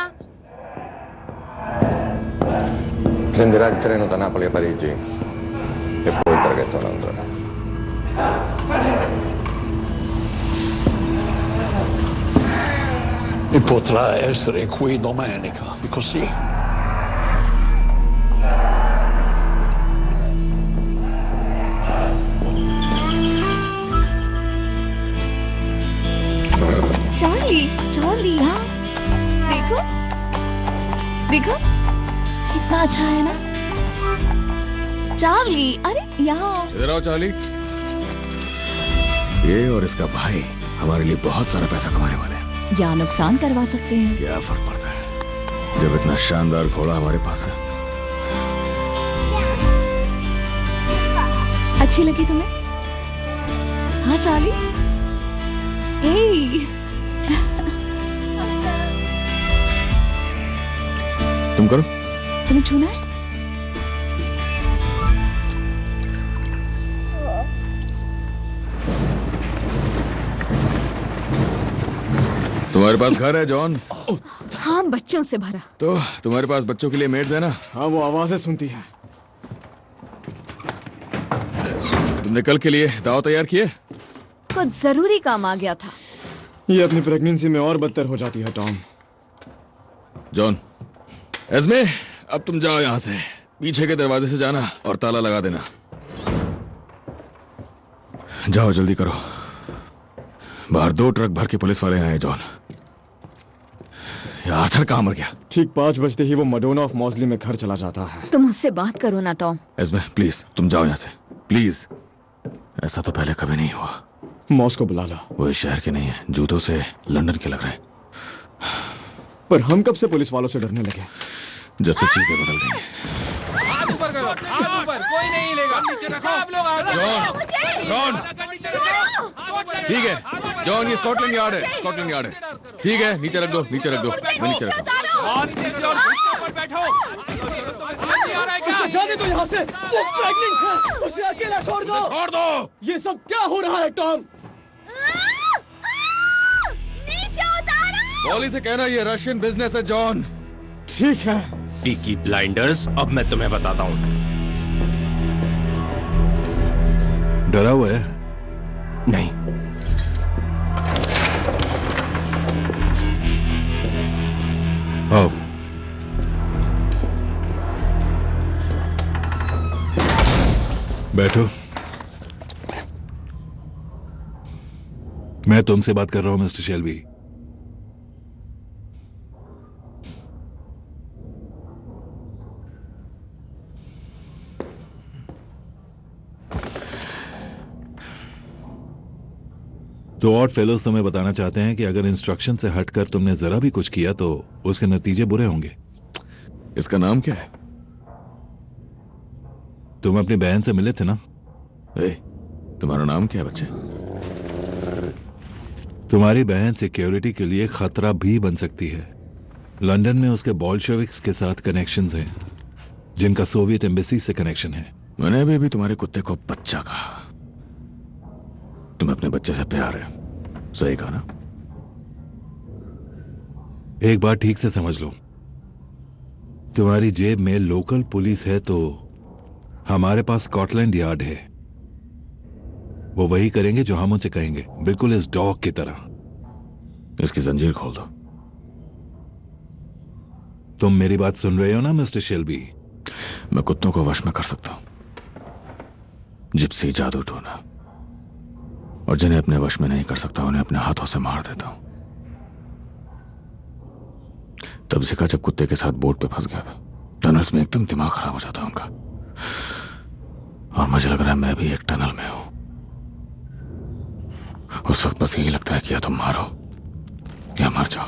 Prenderà il treno da Napoli a Parigi e poi il traghetto a Londra. E potrà essere qui domenica, così. Charlie, Charlie, हाँ देखो देखो कितना अच्छा है ना चार्ली। अरे यहाँ इधर आओ चार्ली। ये और इसका भाई हमारे लिए बहुत सारा पैसा कमाने वाले हैं। या नुकसान करवा सकते हैं। क्या फर्क पड़ता है जब इतना शानदार घोड़ा हमारे पास है। अच्छी लगी तुम्हें? हाँ चार्ली। हे तुम करो। तुम्हें छूना है? तुम्हारे पास घर है जॉन? हाँ, बच्चों से भरा। तो तुम्हारे पास बच्चों के लिए मेड्स है ना? हाँ, वो आवाजें सुनती है। तुमने कल के लिए दाव तैयार किए? कुछ जरूरी काम आ गया था। ये अपनी प्रेगनेंसी में और बदतर हो जाती है टॉम। जॉन, एस्मे, अब तुम जाओ यहां से। पीछे के दरवाजे से जाना और ताला लगा देना। जाओ, जल्दी करो। बाहर 2 ट्रक भर के पुलिस वाले आए हैं जॉन। आर्थर कहाँ मर गया? ठीक 5 बजते ही वो मडोना ऑफ मॉजली में घर चला जाता है। तुम उससे बात करो ना टॉम। एस्मे, प्लीज तुम जाओ यहाँ से, प्लीज। ऐसा तो पहले कभी नहीं हुआ। मॉस को बुला लो। वो इस शहर के नहीं है, जूतों से लंदन के लग रहे हैं। पर हम कब से पुलिस वालों से डरने लगे? जब से चीजें बदल गई। हाथ ऊपर करो, हाथ ऊपर, कोई नहीं हिलेगा। नीचे रखो, आप लोग आ जाओ। जॉन, ठीक है जॉन, ये स्कॉटलैंड यार्ड है, स्कॉटलैंड यार्ड है। ठीक है, नीचे रख दो, नीचे रख दो, मैं नीचे रख दो। बैठो। उसे जाने दो यहाँ से, वो प्रेग्नेंट है, उसे अकेला छोड़ दो। छोड़ दो। ये सब क्या हो रहा है टॉम? पॉली से कहना ये रशियन बिजनेस है जॉन। ठीक है। पीकी ब्लाइंडर्स, अब मैं तुम्हें बताता हूँ। डरा हुआ है? नहीं। आओ। बैठो। मैं तुमसे बात कर रहा हूं मिस्टर शेल्बी। तो और फेलोज तुम्हें बताना चाहते हैं कि अगर इंस्ट्रक्शन से हटकर तुमने जरा भी कुछ किया तो उसके नतीजे बुरे होंगे। इसका नाम क्या है? तुम अपनी बहन से मिले थे ना? तुम्हारा नाम क्या है बच्चे? तुम्हारी बहन सिक्योरिटी के लिए खतरा भी बन सकती है। लंदन में उसके बोल्शेविक्स के साथ कनेक्शंस हैं, जिनका सोवियत एम्बेसी से कनेक्शन है। मैंने अभी तुम्हारे कुत्ते को बच्चा कहा। तुम्हें अपने बच्चे से प्यार है, सही कहा ना? एक बात ठीक से समझ लो, तुम्हारी जेब में लोकल पुलिस है तो हमारे पास स्कॉटलैंड यार्ड है। वो वही करेंगे जो हम उनसे कहेंगे, बिल्कुल इस डॉग की तरह। इसकी जंजीर खोल दो। तुम मेरी बात सुन रहे हो ना मिस्टर शेल्बी? मैं कुत्तों को वश में कर सकता हूं, जिप्सी, जादू टोना, और जिन्हें अपने वश में नहीं कर सकता उन्हें अपने हाथों से मार देता हूं। तब सीखा जब कुत्ते के साथ बोट पे फंस गया था। टनल्स में एकदम दिमाग खराब हो जाता उनका, और मुझे लग रहा है मैं भी एक टनल में हूं। उस वक्त बस यही लगता है कि या तुम मारो या मर जाओ।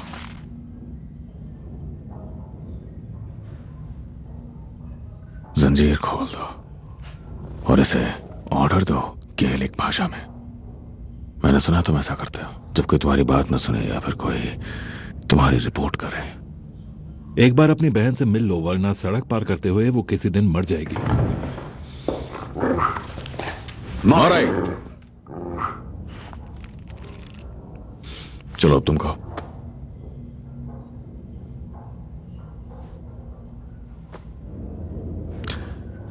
जंजीर खोल दो और इसे ऑर्डर दो गेलिक भाषा में। मैंने सुना तुम ऐसा करते हो जब कोई तुम्हारी बात न सुने या फिर कोई तुम्हारी रिपोर्ट करे। एक बार अपनी बहन से मिल लो, वरना सड़क पार करते हुए वो किसी दिन मर जाएगी। चलो अब तुम कहो।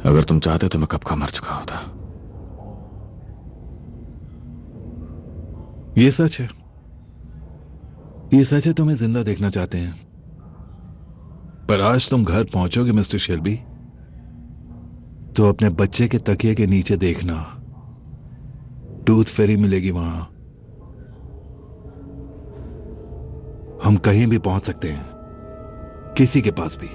अगर तुम चाहते तो मैं कब का मर चुका होता। ये सच है, ये सच है, तुम्हें जिंदा देखना चाहते हैं। पर आज तुम घर पहुंचोगे मिस्टर शेल्बी तो अपने बच्चे के तकिए के नीचे देखना, टूथ फेरी मिलेगी वहां। हम कहीं भी पहुंच सकते हैं, किसी के पास भी।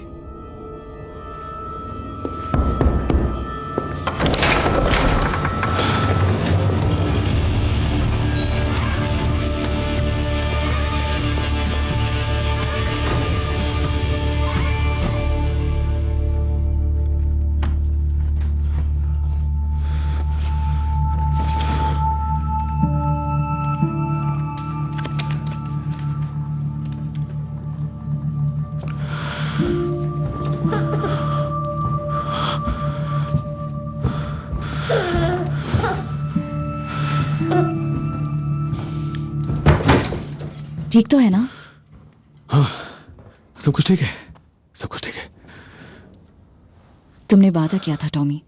ठीक तो है ना? हाँ, सब कुछ ठीक है, सब कुछ ठीक है। तुमने वादा किया था टॉमी।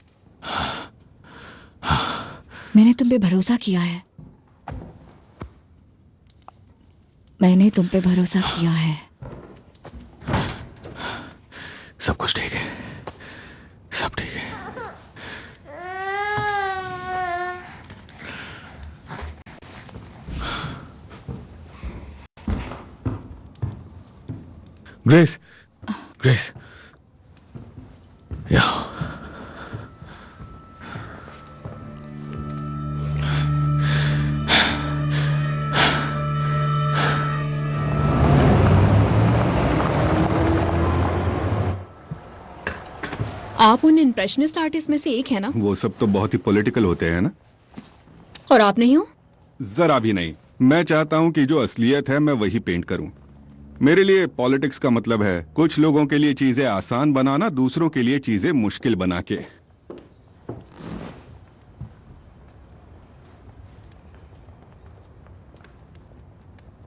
मैंने तुम पे भरोसा किया है। मैंने तुम पे भरोसा किया है। सब कुछ ठीक है, सब ठीक है। ग्रेस, ग्रेस, या आप उन इम्प्रेशनिस्ट आर्टिस्ट में से एक है ना? वो सब तो बहुत ही पॉलिटिकल होते हैं ना। और आप नहीं हो? जरा भी नहीं। मैं चाहता हूँ कि जो असलियत है मैं वही पेंट करूँ। मेरे लिए पॉलिटिक्स का मतलब है कुछ लोगों के लिए चीजें आसान बनाना, दूसरों के लिए चीजें मुश्किल बना के।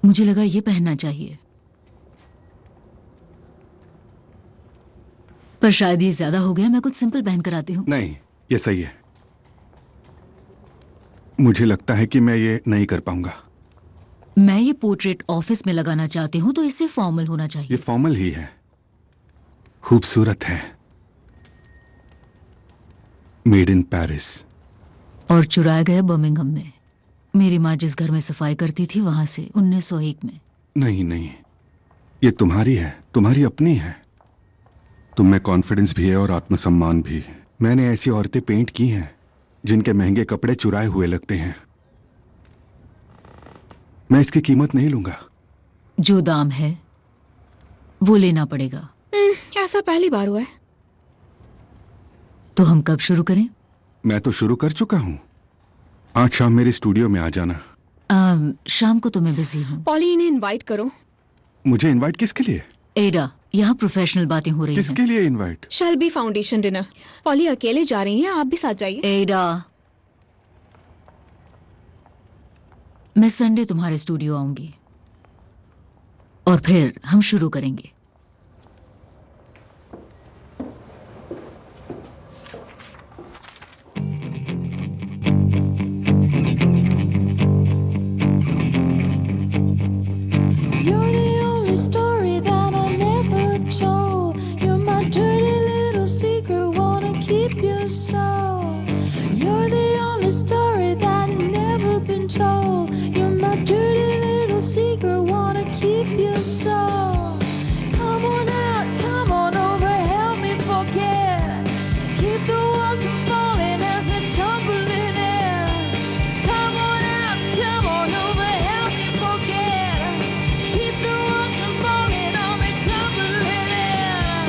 मुझे लगा ये पहनना चाहिए, पर शायद ये ज्यादा हो गया। मैं कुछ सिंपल पहन कर आती हूँ। नहीं, ये सही है। मुझे लगता है कि मैं ये नहीं कर पाऊंगा। मैं ये पोर्ट्रेट ऑफिस में लगाना चाहती हूँ, तो इससे फॉर्मल होना चाहिए। ये फॉर्मल ही है, खूबसूरत है, मेड इन पेरिस। और चुराया गया बर्मिंघम में। मेरी माँ जिस घर में सफाई करती थी वहां से 1901 में। नहीं नहीं, ये तुम्हारी है, तुम्हारी अपनी है। तुम में कॉन्फिडेंस भी है और आत्मसम्मान भी। मैंने ऐसी औरतें पेंट की हैं जिनके महंगे कपड़े चुराए हुए लगते हैं। मैं इसकी कीमत नहीं लूंगा। जो दाम है वो लेना पड़ेगा। ऐसा पहली बार हुआ है। तो हम कब शुरू करें? मैं तो शुरू कर चुका हूं। आज शाम मेरे स्टूडियो में आ जाना। शाम को तो मैं बिजी हूँ। पॉली, इन्हें इनवाइट करो। मुझे इनवाइट किसके लिए? एडा, यहाँ प्रोफेशनल बातें हो रही हैं। किसके लिए invite? Shelby foundation dinner. Poly अकेले जा रही हैं, आप भी साथ जाइए। एडा, मैं संडे तुम्हारे स्टूडियो आऊंगी और फिर हम शुरू करेंगे। You're the only story that I never told. You're my dirty little secret, wanna keep you so. You're the only story that never been told. You're my dirty little secret, wanna keep you so. Come on out, come on over, help me forget. Keep the walls from falling as they're tumbling in. Come on out, come on over, help me forget. Keep the walls from falling on me, tumbling in.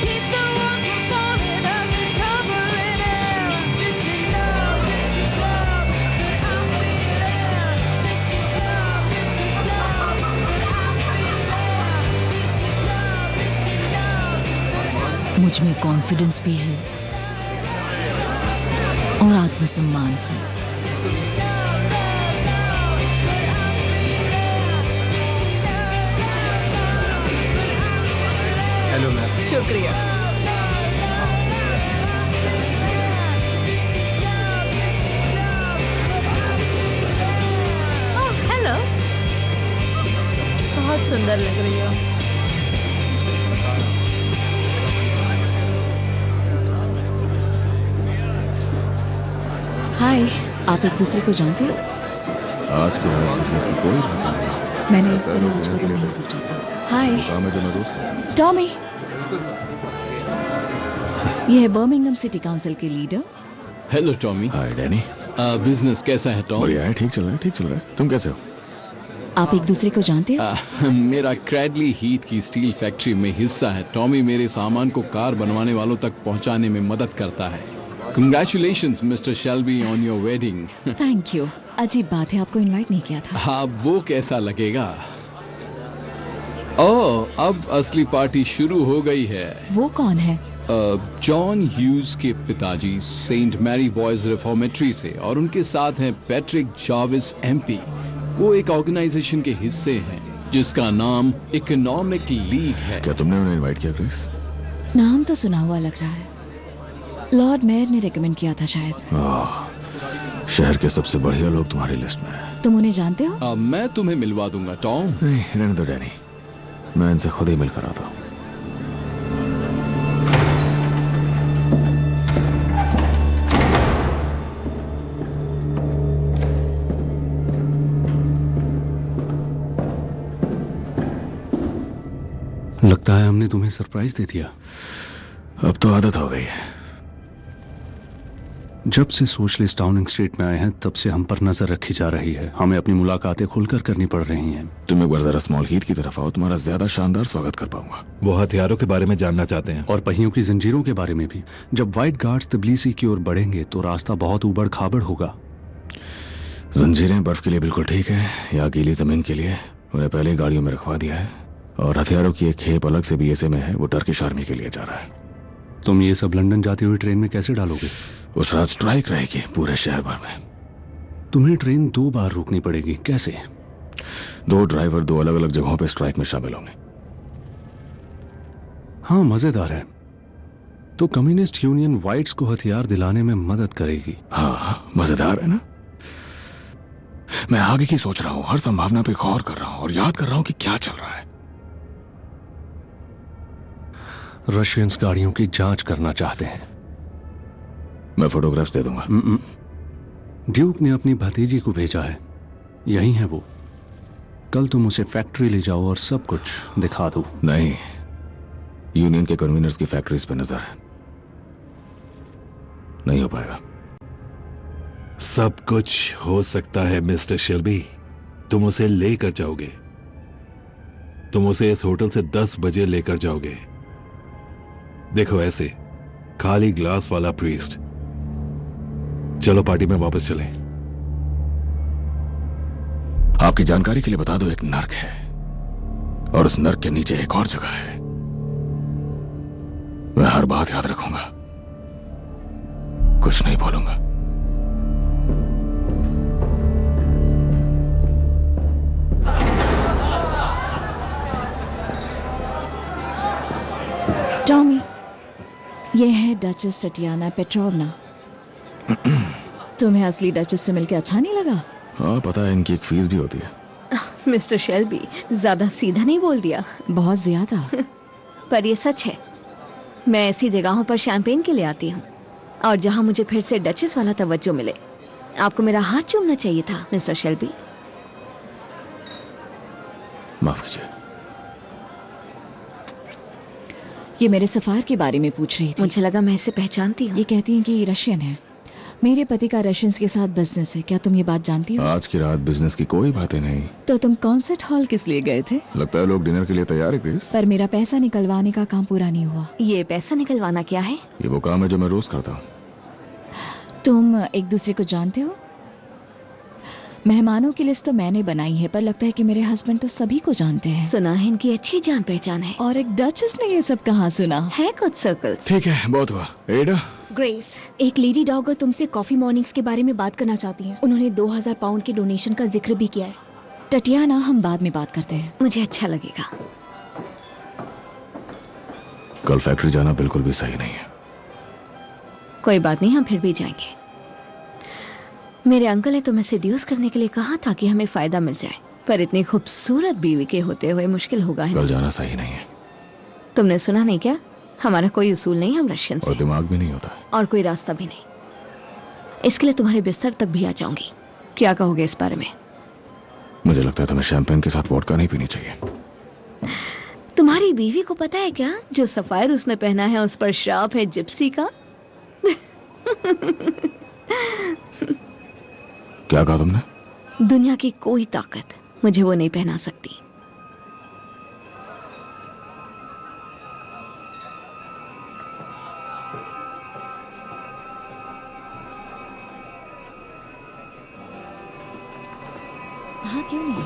Keep the walls from falling as they're tumbling in. This is love that I'm feeling. This is love that I'm feeling. This is love that I'm मुझ में confidence भी है और आत्मसम्मान भी। Hello ma'am. शुक्रिया। Hello, बहुत सुंदर लग रही हो। हाय, आप एक दूसरे को जानते हो? आज के बाद बिजनेस में कोई बात नहीं। मैंने इस तरह आज कभी नहीं सोचा था। हाय काम है जो मैं दोस्त हूँ। टॉमी, ये है बर्मिंघम सिटी काउंसिल के leader. Hello Tommy. Hi Danny. Business कैसा है टॉम? बढ़िया है, ठीक चल रहा है, ठीक चल रहा है। तुम कैसे हो? आप एक दूसरे को जानते हो? मेरा क्रैडली हीथ की स्टील फैक्ट्री में हिस्सा है। टॉमी मेरे सामान को कार बनवाने वालों तक पहुंचाने में मदद करता है। Congratulations, Mr. Shelby, on your wedding. Thank you. अजीब बात है, आपको इनवाइट नहीं किया था। हाँ, वो कैसा लगेगा? ओह, अब असली पार्टी शुरू हो गई है। वो कौन है? जॉन ह्यूज के पिताजी सेंट मैरी बॉयज रिफॉर्मेटरी से, और उनके साथ हैं पैट्रिक जाविस MP। वो एक ऑर्गेनाइजेशन के हिस्से हैं जिसका नाम इकोनॉमिक लीग है। क्या तुमने उन्हें इनवाइट किया ग्रेस? नाम तो सुना हुआ लग रहा है। लॉर्ड मेयर ने रेकमेंड किया था शायद। शहर के सबसे बढ़िया लोग तुम्हारी लिस्ट में हैं। तुम उन्हें जानते हो? मैं तुम्हें मिलवा दूंगा टॉम। नहीं, रहने दो डैनी, मैं इनसे खुद ही मिलकर आता हूँ। लगता है हमने तुम्हें सरप्राइज दे दिया। अब तो आदत हो गई है। जब से सोशलिस्ट टाउनिंग स्ट्रीट में आए हैं तब से हम पर नजर रखी जा रही है। हमें अपनी मुलाकातें खुलकर करनी पड़ रही हैं। तुम एक बार जरा स्मॉल हीथ की तरफ आओ, तुम्हारा ज्यादा शानदार स्वागत कर पाऊंगा। वो हथियारों के बारे में जानना चाहते हैं और पहियों की जंजीरों के बारे में भी। जब व्हाइट गार्ड्स तबलीसी की ओर बढ़ेंगे तो रास्ता बहुत उबड़ खाबड़ होगा। जंजीरें बर्फ के लिए बिल्कुल ठीक है, या गीली जमीन के लिए उन्हें पहले ही गाड़ियों में रखवा दिया है। और हथियारों की एक खेप अलग से बीएसए में है, वो टर्किश आर्मी के लिए जा रहा है। तुम ये सब लंदन जाती हुई ट्रेन में कैसे डालोगे? उस रात स्ट्राइक रहेगी पूरे शहर भर में। तुम्हें ट्रेन 2 बार रोकनी पड़ेगी। कैसे? 2 ड्राइवर 2 अलग अलग जगहों पे स्ट्राइक में शामिल होंगे। हाँ, मजेदार है। तो कम्युनिस्ट यूनियन व्हाइट्स को हथियार दिलाने में मदद करेगी। हाँ, मजेदार है ना? मैं आगे की सोच रहा हूं, हर संभावना पे गौर कर रहा हूं और याद कर रहा हूं कि क्या चल रहा है। रशियंस गाड़ियों की जांच करना चाहते हैं। मैं फोटोग्राफ्स दे दूंगा। ड्यूक ने अपनी भतीजी को भेजा है, यही है वो। कल तुम उसे फैक्ट्री ले जाओ और सब कुछ दिखा दो। नहीं, यूनियन के कन्वीनर्स की फैक्ट्रीज पे नजर है, नहीं हो पाएगा। सब कुछ हो सकता है मिस्टर शेल्बी। तुम उसे लेकर जाओगे, तुम उसे इस होटल से 10 बजे लेकर जाओगे। देखो, ऐसे खाली ग्लास वाला प्रीस्ट। चलो पार्टी में वापस चलें। आपकी जानकारी के लिए बता दो, एक नर्क है और उस नर्क के नीचे एक और जगह है। मैं हर बात याद रखूंगा, कुछ नहीं बोलूंगा। टॉमी, ये है डचेस टटियाना पेट्रोवना। तुम्हें असली डचेस से मिलकर अच्छा नहीं लगा? हाँ, पता है, इनकी एक फीस भी होती है। मिस्टर शेल्बी, ज्यादा सीधा नहीं बोल दिया। बहुत ज्यादा। पर ये सच है, मैं ऐसी जगहों पर शैंपेन के लिए आती हूँ और जहाँ मुझे फिर से डचेस वाला तवज्जो मिले। आपको मेरा हाथ चूमना चाहिए था मिस्टर शेल्बी। माफ कीजिए। ये मेरे सफार के बारे में पूछ रही थी। मुझे लगा मैं इसे पहचानती हूँ। ये कहती हैं कि ये रशियन है। मेरे पति का रशियंस के साथ बिजनेस है। क्या तुम ये बात जानती हो? आज की रात बिजनेस की कोई बातें नहीं। तो तुम कॉन्सर्ट हॉल किस लिए गए थे? लगता है लोग डिनर के लिए तैयार है ग्रेस। पर मेरा पैसा निकलवाने का काम पूरा नहीं हुआ। ये पैसा निकलवाना क्या है? ये वो काम है जो मैं रोज करता हूँ। तुम एक दूसरे को जानते हो? मेहमानों की लिस्ट तो मैंने बनाई है, पर लगता है कि मेरे हस्बैंड तो सभी को जानते हैं। सुना है इनकी अच्छी जान पहचान है। और एक डचेस ने ये सब कहाँ सुना है? कुछ सर्कल्स। ठीक है, बहुत हुआ। एडा, ग्रेस, एक लेडी डॉगर तुमसे कॉफी मॉर्निंग्स के बारे में बात करना चाहती हैं। उन्होंने 2000 पाउंड के डोनेशन का जिक्र भी किया है। टटियाना, हम बाद में बात करते हैं। मुझे अच्छा लगेगा। कल फैक्ट्री जाना बिल्कुल भी सही नहीं है। कोई बात नहीं, हम फिर भी जाएंगे। मेरे अंकल ने तुम्हें सेड्यूस करने के लिए कहा था कि हमें फायदा मिल जाए, पर इतनी खूबसूरत बीवी के होते हुए मुश्किल होगा। कल जाना सही नहीं है। तुमने सुना नहीं क्या? हमारा कोई उसूल नहीं, हम रशियन और दिमाग भी नहीं होता और कोई रास्ता भी नहीं। इसके लिए तुम्हारे बिस्तर तक भी आ जाऊंगी। क्या कहोगे इस बारे में? मुझे लगता है तुम्हें शैंपेन के साथ वोडका नहीं पीनी चाहिए। तुम्हारी बीवी को पता है क्या, जो सफायर उसने पहना है उस पर श्राप है जिप्सी का। क्या कहा तुमने? दुनिया की कोई ताकत मुझे वो नहीं पहना सकती। हाँ, क्यों नहीं?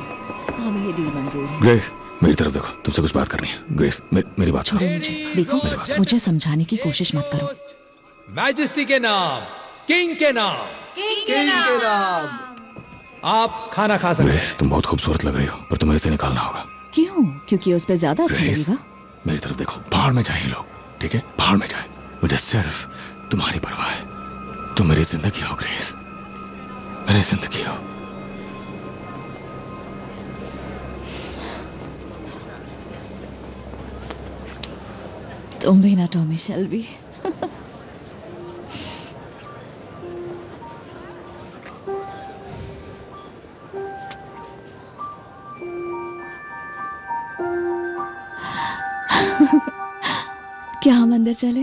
हमें ये डील मंजूर है। ग्रेस, मेरी तरफ देखो, तुमसे कुछ बात करनी है। ग्रेस, मेरी बात सुनो। देखो, मेरी बात सुनो। मुझे समझाने की कोशिश मत करो। मैजेस्टी के नाम, किंग के नाम, किंग के नाम। आप खाना खा सकते हैं। ग्रेस, तुम बहुत खूबसूरत लग रही हो, पर तुम्हें इसे निकालना होगा। क्यों? क्योंकि उस पे ज्यादा अच्छा ग्रेस, लगेगा। मेरी तरफ देखो, भाड़ में जाए ये लोग, ठीक है, भाड़ में जाए, मुझे सिर्फ तुम्हारी परवाह है। तुम मेरी जिंदगी हो ग्रेस, मेरी जिंदगी हो। तुम भी ना टॉमी शेल्बी। क्या हम अंदर चले?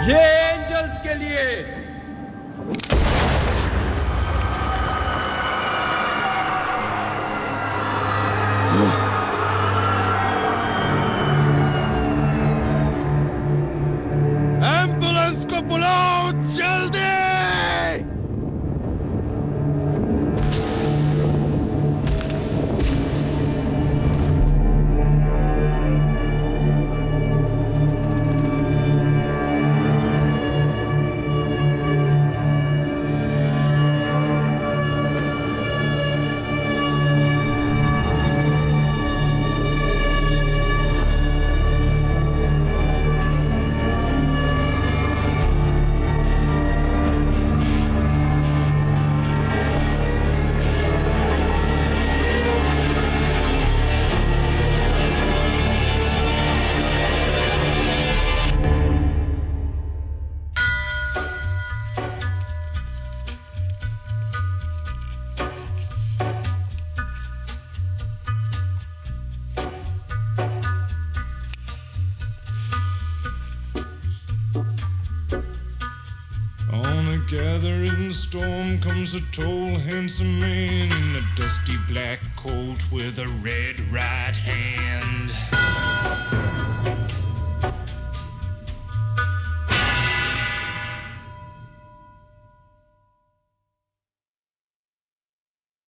ये एंजल्स के लिए। एम्बुलेंस को बुलाओ जल्दी। On a gathering storm comes a tall, handsome man in a dusty black coat with a red right hand.